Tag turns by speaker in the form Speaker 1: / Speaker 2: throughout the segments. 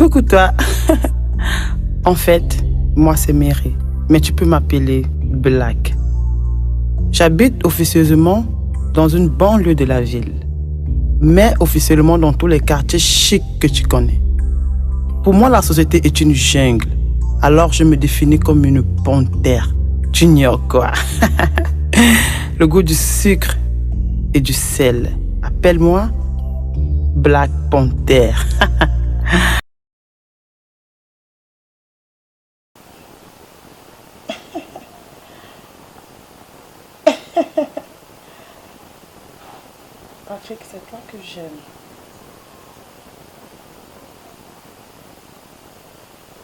Speaker 1: Coucou toi. En fait, moi c'est Mary, mais tu peux m'appeler Black. J'habite officieusement dans une banlieue de la ville, mais officiellement dans tous les quartiers chics que tu connais. Pour moi, la société est une jungle, alors je me définis comme une panthère. Tu ignores quoi? Le goût du sucre et du sel. Appelle-moi Black Panther.
Speaker 2: Patrick, c'est toi que j'aime.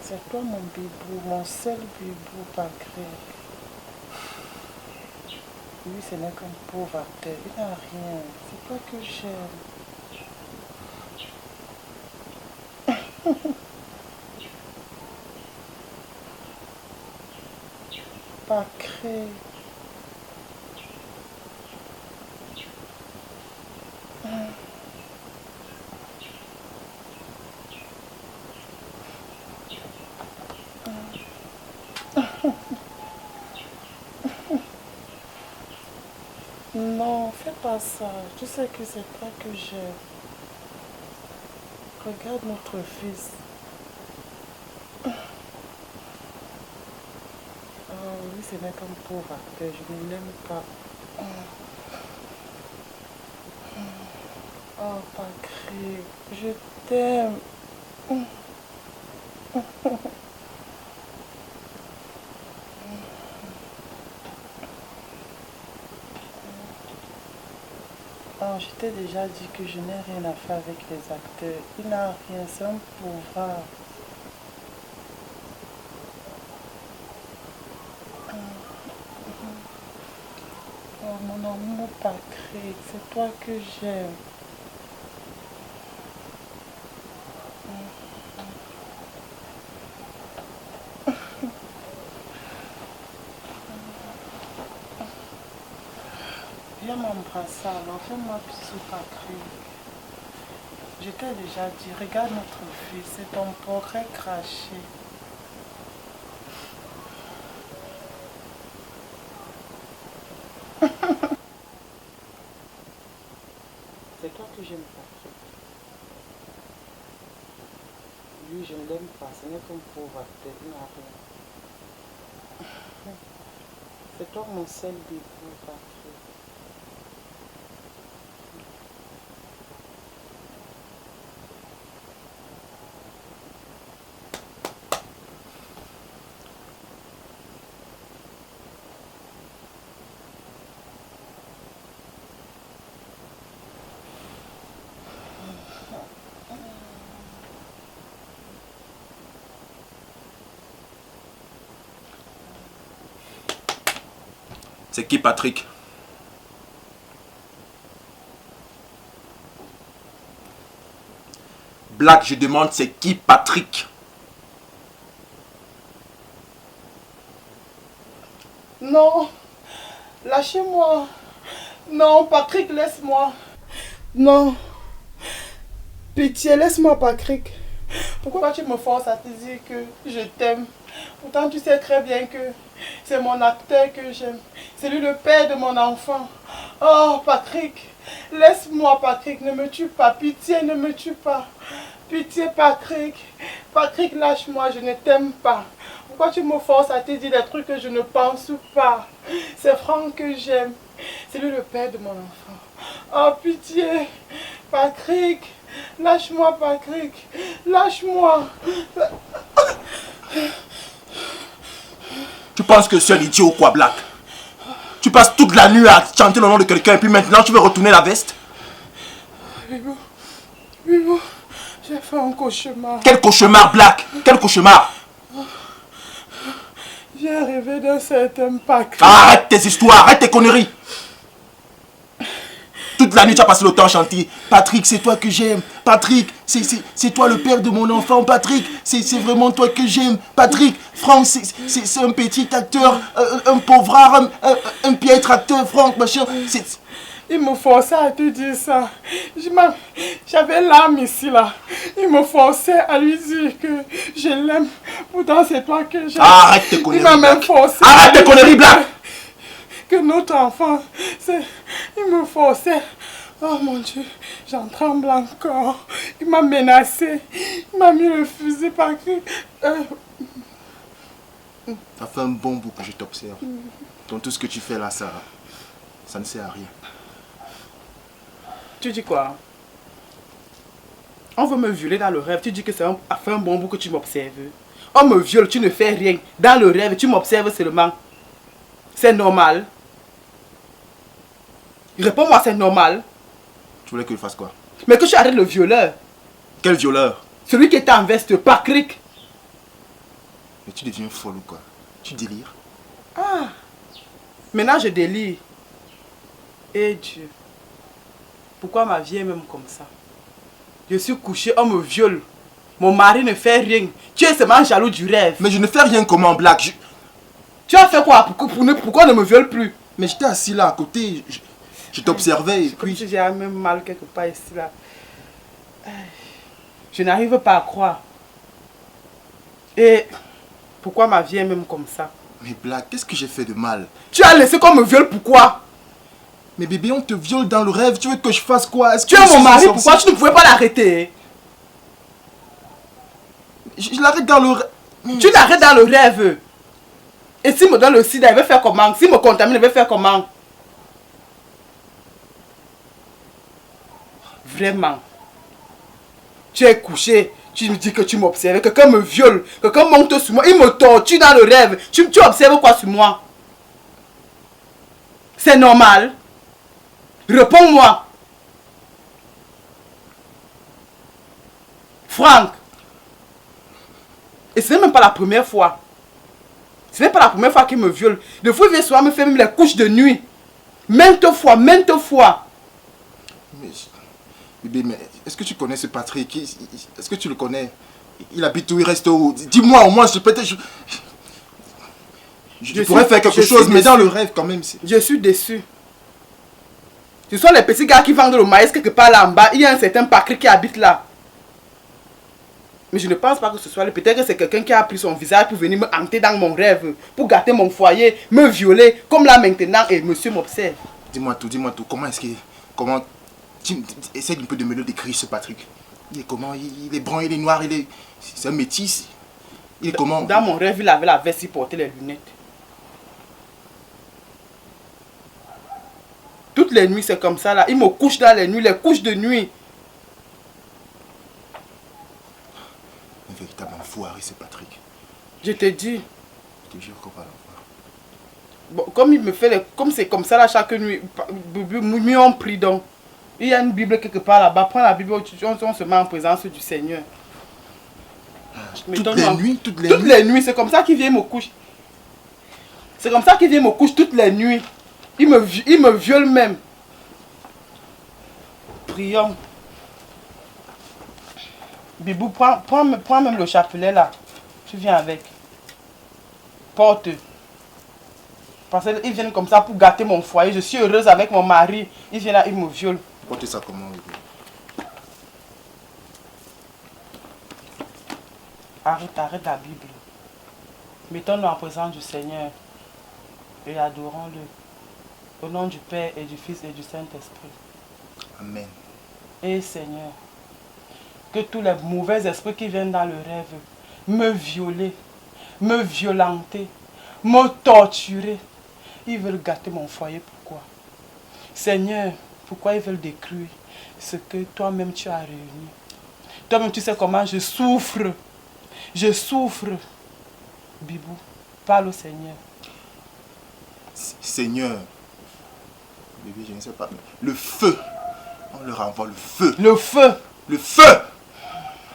Speaker 2: C'est toi mon bibou, mon seul bibou, Patrick. Lui, ce n'est qu'un pauvre acteur. Il n'a rien. C'est toi que j'aime. Patrick. Non, fais pas ça. Tu sais que c'est toi que j'aime. Regarde notre fils. Oh, lui, ce n'est qu'un pauvre acteur. Je ne l'aime pas. Oh, Patrick, je t'aime. Oh, je t'ai déjà dit que je n'ai rien à faire avec les acteurs. Il n'a rien, c'est un pauvre. Oh, mon amour Patrick, c'est toi que j'aime. Viens m'embrasser alors, fais-moi bisous Patrick. Je t'ai déjà dit, regarde notre fils, c'est ton progrès craché. C'est toi que j'aime Patrick. Lui, je ne l'aime pas, ce n'est qu'un pauvre acteur, il n'a rien. C'est toi mon seul bébé Patrick.
Speaker 3: C'est qui Patrick? Black, je demande, c'est qui Patrick?
Speaker 2: Non, lâchez-moi. Non, Patrick, laisse-moi. Non. Pitié, laisse-moi, Patrick. Pourquoi tu me forces à te dire que je t'aime? Pourtant, tu sais très bien que c'est mon acteur que j'aime. C'est lui le père de mon enfant. Oh, Patrick, laisse-moi, Patrick. Ne me tue pas. Pitié, ne me tue pas. Pitié, Patrick. Patrick, lâche-moi. Je ne t'aime pas. Pourquoi tu me forces à te dire des trucs que je ne pense pas? C'est Franck que j'aime. C'est lui le père de mon enfant. Oh, pitié. Patrick. Lâche-moi, Patrick. Lâche-moi.
Speaker 3: Tu penses que c'est un idiot ou quoi, Black? Tu passes toute la nuit à chanter le nom de quelqu'un et puis maintenant tu veux retourner la veste?
Speaker 2: Bibou, j'ai fait un cauchemar.
Speaker 3: Quel cauchemar, Black? Quel cauchemar?
Speaker 2: J'ai rêvé d'un certain Patrick.
Speaker 3: Arrête tes histoires, arrête tes conneries. Toute la nuit tu as passé le temps à chanter. Patrick, c'est toi que j'aime. Patrick, c'est toi le père de mon enfant. Patrick, c'est vraiment toi que j'aime. Patrick, Franck, c'est un petit acteur, un pauvre, un piètre acteur, Franck, machin.
Speaker 2: Il me forçait à te dire ça. J'avais l'âme ici, là. Il me forçait à lui dire que je l'aime. Pourtant, c'est toi que j'aime.
Speaker 3: Arrête tes conneries,
Speaker 2: Il m'a même
Speaker 3: Black.
Speaker 2: forcé.
Speaker 3: Arrête tes conneries, Black.
Speaker 2: Que notre enfant, il me forçait. Oh mon Dieu, j'en tremble encore. Il m'a menacé. Il m'a mis le fusil par cri.
Speaker 3: Ça fait un bon bout que je t'observe. Donc tout ce que tu fais là, Sarah, ça ne sert à rien.
Speaker 2: Tu dis quoi? On veut me violer dans le rêve. Tu dis que ça fait un bon bout que tu m'observes. On me viole, tu ne fais rien. Dans le rêve, tu m'observes seulement. C'est normal. Réponds-moi, c'est normal.
Speaker 3: Tu voulais que je fasse quoi?
Speaker 2: Mais que tu arrêtes le violeur.
Speaker 3: Quel violeur?
Speaker 2: Celui qui était en veste, Patrick.
Speaker 3: Mais tu deviens folle ou quoi? Tu délires?
Speaker 2: Ah. Maintenant, je délire. Eh Dieu. Pourquoi ma vie est même comme ça? Je suis couché, on me viole. Mon mari ne fait rien. Tu es seulement jaloux du rêve.
Speaker 3: Mais je ne fais rien comment, Black.
Speaker 2: Tu as fait quoi? Pourquoi on ne me viole plus?
Speaker 3: Mais j'étais assis là à côté. Je t'observais et
Speaker 2: Comme
Speaker 3: puis...
Speaker 2: si j'ai même mal quelque part ici là. Je n'arrive pas à croire. Et pourquoi ma vie est même comme ça?
Speaker 3: Mais Black, qu'est-ce que j'ai fait de mal?
Speaker 2: Tu as laissé qu'on me viole, pourquoi?
Speaker 3: Mais bébé, on te viole dans le rêve. Tu veux que je fasse quoi?
Speaker 2: Tu es mon mari, pourquoi tu ne pouvais pas l'arrêter?
Speaker 3: Je l'arrête dans le rêve.
Speaker 2: Tu l'arrêtes dans le rêve. Et s'il me donne le sida, il va faire comment? S'il me contamine, il va faire comment? Vraiment. Tu es couché, tu me dis que tu m'observes, quelqu'un me viole, quelqu'un monte sur moi, il me torture dans le rêve. Tu observes quoi sur moi? C'est normal? Réponds-moi. Franck. Et ce n'est même pas la première fois. Ce n'est pas la première fois qu'il me viole. Des fois, il vient soir me faire même les couches de nuit. Maintes fois, maintes fois.
Speaker 3: Mais, bébé, mais est-ce que tu connais ce Patrick? Est-ce que tu le connais? Il habite où? Il reste où? Dis-moi au moins, peut-être je pourrais faire quelque chose, mais dans le rêve quand même.
Speaker 2: Je suis déçu. Ce sont les petits gars qui vendent le maïs quelque part là en bas. Il y a un certain Patrick qui habite là. Mais je ne pense pas que ce soit lui. Peut-être que c'est quelqu'un qui a pris son visage pour venir me hanter dans mon rêve, pour gâter mon foyer, me violer, comme là maintenant, et monsieur m'observe.
Speaker 3: Dis-moi tout, dis-moi tout. Comment est-ce qu'il... Comment... Essaye un peu de me le décrire, ce Patrick. Il est comment? Il est brun, il est noir, il est... C'est un métis. Il est comment?
Speaker 2: Dans mon rêve, il avait la veste, il portait les lunettes. Toutes les nuits, c'est comme ça là. Il me couche dans les nuits, les couches de nuit.
Speaker 3: Un véritable enfoiré, c'est Patrick.
Speaker 2: Je te dis.
Speaker 3: Je te jure qu'on va l'envoyer.
Speaker 2: Bon, comme il me fait les... Comme c'est comme ça là chaque nuit, mieux on prie donc. Il y a une Bible quelque part là-bas. Prends la Bible, on se met en présence du Seigneur.
Speaker 3: Toutes les nuits,
Speaker 2: toutes les nuits, c'est comme ça qu'il vient me coucher. C'est comme ça qu'il vient me coucher toutes les nuits. Il me viole même. Prions. Bibou, prends même le chapelet là. Tu viens avec. Porte. Parce qu'ils viennent comme ça pour gâter mon foyer. Je suis heureuse avec mon mari. Il vient là, il me viole.
Speaker 3: Portez ça comment, bébé?
Speaker 2: Arrête la Bible. Mettons-nous en présence du Seigneur et adorons-le. Au nom du Père et du Fils et du Saint-Esprit.
Speaker 3: Amen.
Speaker 2: Et Seigneur, que tous les mauvais esprits qui viennent dans le rêve me violer, me violenter, me torturer, ils veulent gâter mon foyer. Pourquoi? Seigneur, pourquoi ils veulent détruire ce que toi-même tu as réuni? Toi-même tu sais comment je souffre. Je souffre. Bibou, parle au Seigneur.
Speaker 3: Seigneur, bébé, je ne sais pas. Le feu. On leur envoie le feu.
Speaker 2: Le feu.
Speaker 3: Le feu.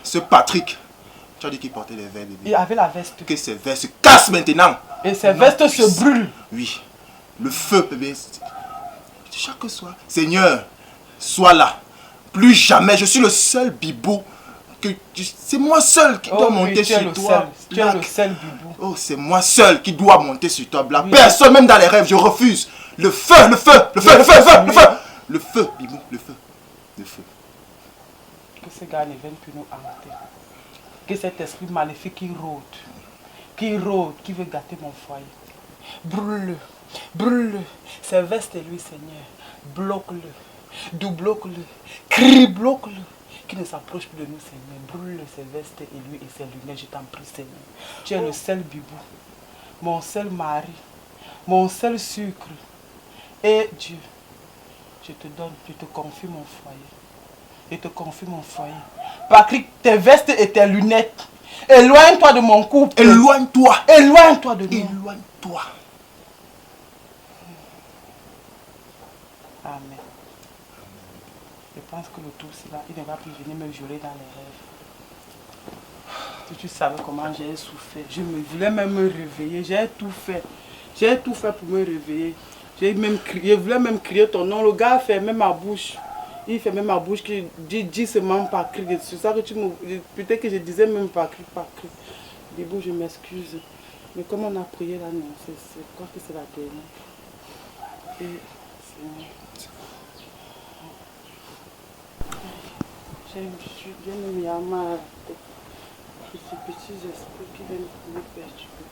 Speaker 3: Ce Patrick. Tu as dit qu'il portait les vestes, bébé.
Speaker 2: Il avait la veste.
Speaker 3: Que ces vestes se cassent maintenant.
Speaker 2: Et ces vestes se brûlent.
Speaker 3: Oui. Le feu, bébé. Chaque soir. Seigneur, sois là. Plus jamais. Je suis le seul bibou. C'est moi seul qui dois monter sur toi.
Speaker 2: Tu es le seul bibou.
Speaker 3: Oh, c'est moi seul qui dois monter sur toi, Black.
Speaker 2: Oui.
Speaker 3: Personne, même dans les rêves, je refuse. Le feu, le feu, le feu, le feu, le feu, le feu. Le feu, Bibou, le feu. Le feu.
Speaker 2: Que ces gars ne viennent plus nous hanter. Que cet esprit maléfique qui rôde, qui veut gâter mon foyer. Brûle-le, brûle-le. Ses vestes et lui, Seigneur. Bloque-le, bloque-le, crie, bloque-le. Qui ne s'approche plus de nous, Seigneur. Brûle-le, ses vestes et lui et ses lunettes, je t'en prie, Seigneur. Tu es le seul Bibou, mon seul mari, mon seul sucre. Et Dieu, je te confie mon foyer. Je te confie mon foyer. Patrick, tes vestes et tes lunettes. Éloigne-toi de mon couple.
Speaker 3: Éloigne-toi.
Speaker 2: Éloigne-toi de nous.
Speaker 3: Éloigne-toi.
Speaker 2: Amen. Je pense que le tout, c'est là. Il ne va plus venir me violer dans les rêves. Si tu savais comment j'ai souffert. Je me voulais même me réveiller. J'ai tout fait. J'ai tout fait pour me réveiller. J'ai même crié. Je voulais même crier ton nom. Le gars a fermé ma bouche. Il fermait ma bouche qui dit seulement pas crier. C'est ça que tu me... Peut-être que je disais même pas crier, pas crier. Bibou, je m'excuse. Mais comme on a prié là, non, je crois que c'est la dernière. Et j'ai mis à ma tête. Ce petit esprit qui vient me perturber.